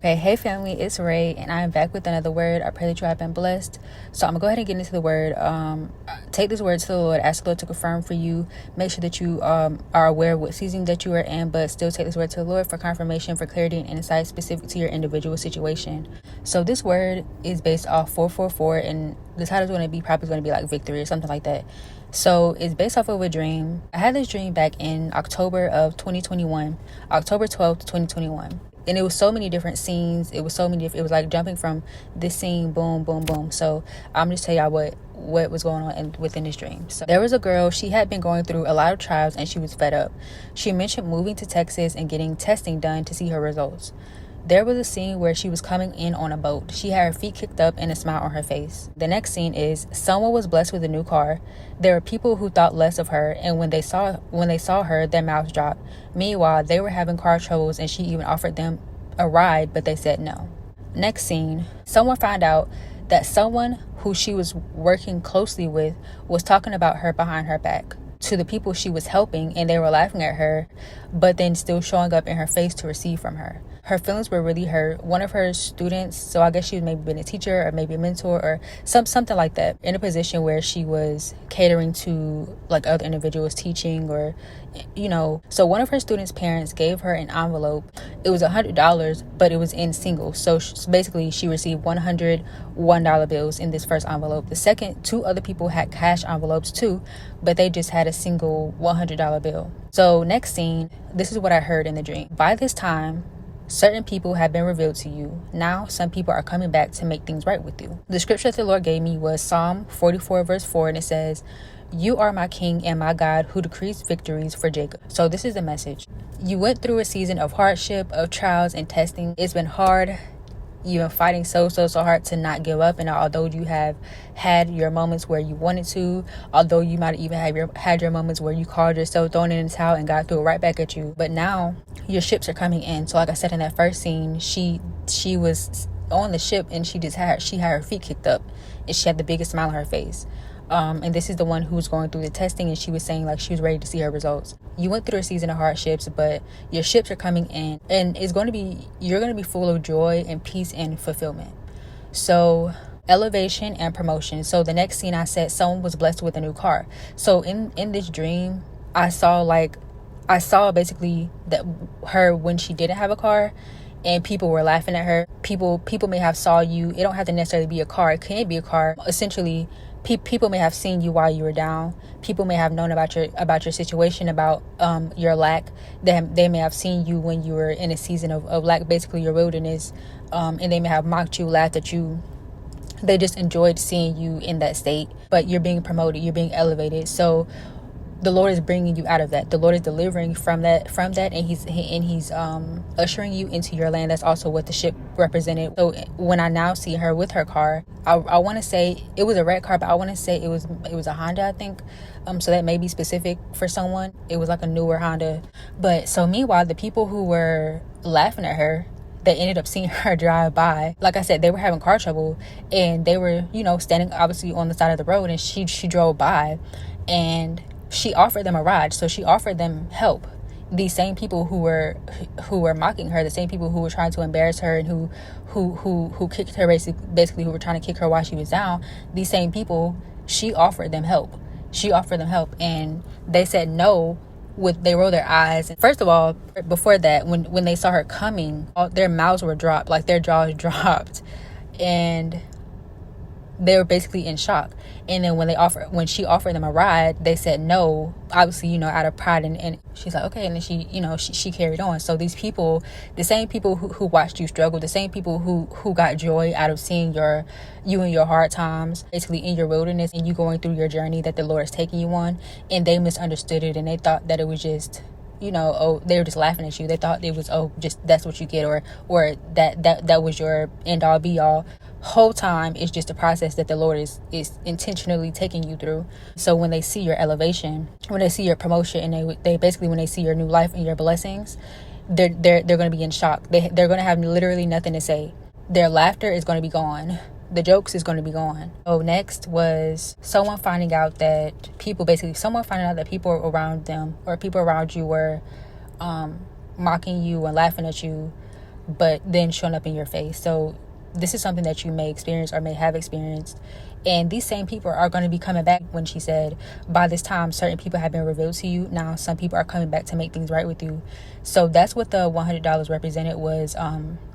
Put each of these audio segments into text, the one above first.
Okay, hey family, it's Rhae, and I am back with another word. I pray that you have been blessed. So I'm gonna go ahead and get into the word. Take this word to the Lord, ask the Lord to confirm for you. Make sure that you are aware of what season that you are in, but still take this word to the Lord for confirmation, for clarity and insight specific to your individual situation. So this word is based off 444, and the title is probably going to be like victory or something like that. So it's based off of a dream. I had this dream back in October of 2021, October 12th, 2021. And it was so many different scenes. It was like jumping from this scene, boom, boom, boom. So I'm just tell y'all what was going on within this dream. So there was a girl, she had been going through a lot of trials and she was fed up. She mentioned moving to Texas and getting testing done to see her results. There was a scene where she was coming in on a boat. She had her feet kicked up and a smile on her face. The next scene is someone was blessed with a new car. There were people who thought less of her, and when they saw her, their mouths dropped. Meanwhile, they were having car troubles and she even offered them a ride, but they said no. Next scene, someone found out that someone who she was working closely with was talking about her behind her back to the people she was helping, and they were laughing at her, but then still showing up in her face to receive from her. Her feelings were really hurt. One of her students, so I guess she was maybe been a teacher or maybe a mentor or something like that, in a position where she was catering to like other individuals teaching, or so one of her students' parents gave her an envelope. It was $100, but it was in singles. So basically she received $101 bills in this first envelope. The second, two other people had cash envelopes too, but they just had a single $100 bill. So next scene, this is what I heard in the dream. By this time, certain people have been revealed to you. Now, some people are coming back to make things right with you. The scripture that the Lord gave me was Psalm 44, verse 4, and it says, "You are my king and my God who decrees victories for Jacob." So this is the message. You went through a season of hardship, of trials and testing. It's been hard. You've been fighting so hard to not give up. And although you have had your moments where you wanted to, although you might even have had your moments where you called yourself, thrown in the towel, and God threw it right back at you. But now your ships are coming in. So like I said in that first scene, she was on the ship and she had her feet kicked up and she had the biggest smile on her face. And this is the one who's going through the testing, and she was saying like she was ready to see her results. You went through a season of hardships, but your ships are coming in, and you're going to be full of joy and peace and fulfillment. So elevation and promotion. So the next scene, I said someone was blessed with a new car. So in this dream, I saw basically that her when she didn't have a car, and people were laughing at her. People may have saw you. It don't have to necessarily be a car. It can be a car. Essentially, people may have seen you while you were down. People may have known about your situation, about your lack. They may have seen you when you were in a season of lack, basically your wilderness, and they may have mocked you, laughed at you. They just enjoyed seeing you in that state. But you're being promoted, you're being elevated. So the Lord is bringing you out of that. The Lord is delivering from that, and he's ushering you into your land. That's also what the ship represented. So when I now see her with her car, I want to say it was a red car, but I want to say it was a Honda, I think. So that may be specific for someone. It was like a newer Honda. But so meanwhile, the people who were laughing at her, they ended up seeing her drive by. Like I said, they were having car trouble, and they were standing obviously on the side of the road, and she drove by, and she offered them a ride. So she offered them help. These same people who were mocking her, the same people who were trying to embarrass her, and who kicked her, basically who were trying to kick her while she was down, these same people, she offered them help. And they said no. They rolled their eyes. And first of all, before that, when they saw her coming, their mouths were dropped, like their jaws dropped, and they were basically in shock. And then when she offered them a ride, they said no, obviously, out of pride, and she's like, okay. And then she carried on. So these people, the same people who watched you struggle, the same people who got joy out of seeing you in your hard times, basically in your wilderness, and you going through your journey that the Lord is taking you on, and they misunderstood it, and they thought that it was just, they were just laughing at you. They thought it was, just that's what you get, or that was your end all be all. Whole time it's just a process that the Lord is intentionally taking you through. So when they see your elevation, when they see your promotion, and they basically, when they see your new life and your blessings, they're going to be in shock. They're going to have literally nothing to say. Their laughter is going to be gone. The jokes is going to be gone. So next was someone finding out that people around them, or people around you, were mocking you and laughing at you but then showing up in your face. So this is something that you may experience or may have experienced. And these same people are going to be coming back. When she said, by this time, certain people have been revealed to you. Now, some people are coming back to make things right with you. So that's what the $100 represented, was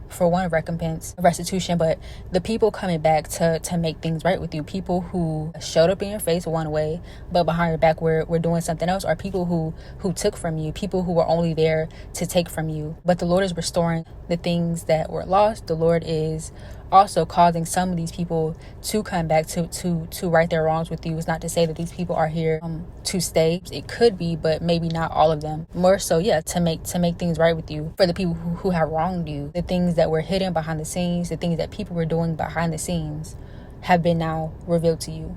for one, recompense, restitution, but the people coming back to make things right with you. People who showed up in your face one way, but behind your back we're doing something else, or people who took from you, people who were only there to take from you. But the Lord is restoring the things that were lost. The Lord is also causing some of these people to come back to right their wrongs with you. It's not to say that these people are here to stay. It could be, but maybe not all of them. More so, yeah, to make things right with you. For the people who have wronged you, the things that were hidden behind the scenes, the things that people were doing behind the scenes have been now revealed to you.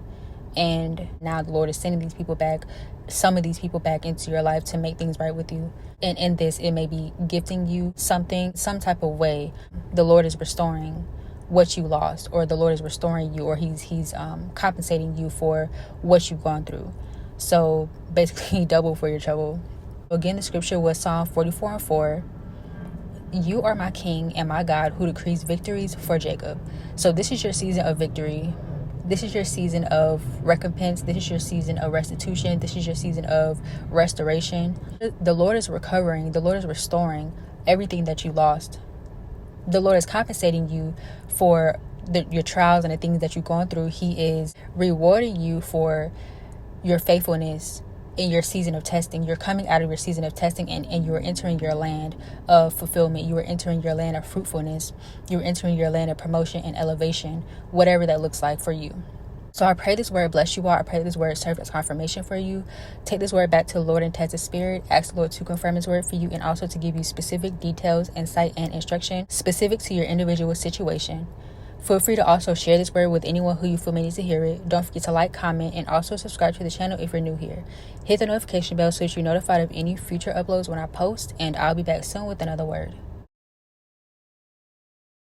And now the Lord is sending these people back, some of these people back into your life to make things right with you. And in this, it may be gifting you something, some type of way. The Lord is restoring what you lost, or the Lord is restoring you, or he's compensating you for what you've gone through. So basically double for your trouble. Again, the scripture was Psalm 44:4. You are my king and my God, who decrees victories for Jacob. So this is your season of victory. This is your season of recompense. This is your season of restitution. This is your season of restoration. The Lord is recovering. The Lord is restoring everything that you lost. The Lord is compensating you for your trials and the things that you've gone through. He is rewarding you for your faithfulness in your season of testing. You're coming out of your season of testing, and you are entering your land of fulfillment. You are entering your land of fruitfulness. You're entering your land of promotion and elevation, whatever that looks like for you. So I pray this word bless you all. I pray this word serve as confirmation for you. Take this word back to the Lord and test the Spirit. Ask the Lord to confirm His word for you, and also to give you specific details, insight, and instruction specific to your individual situation. Feel free to also share this word with anyone who you feel may need to hear it. Don't forget to like, comment, and also subscribe to the channel if you're new here. Hit the notification bell so that you're notified of any future uploads when I post, and I'll be back soon with another word.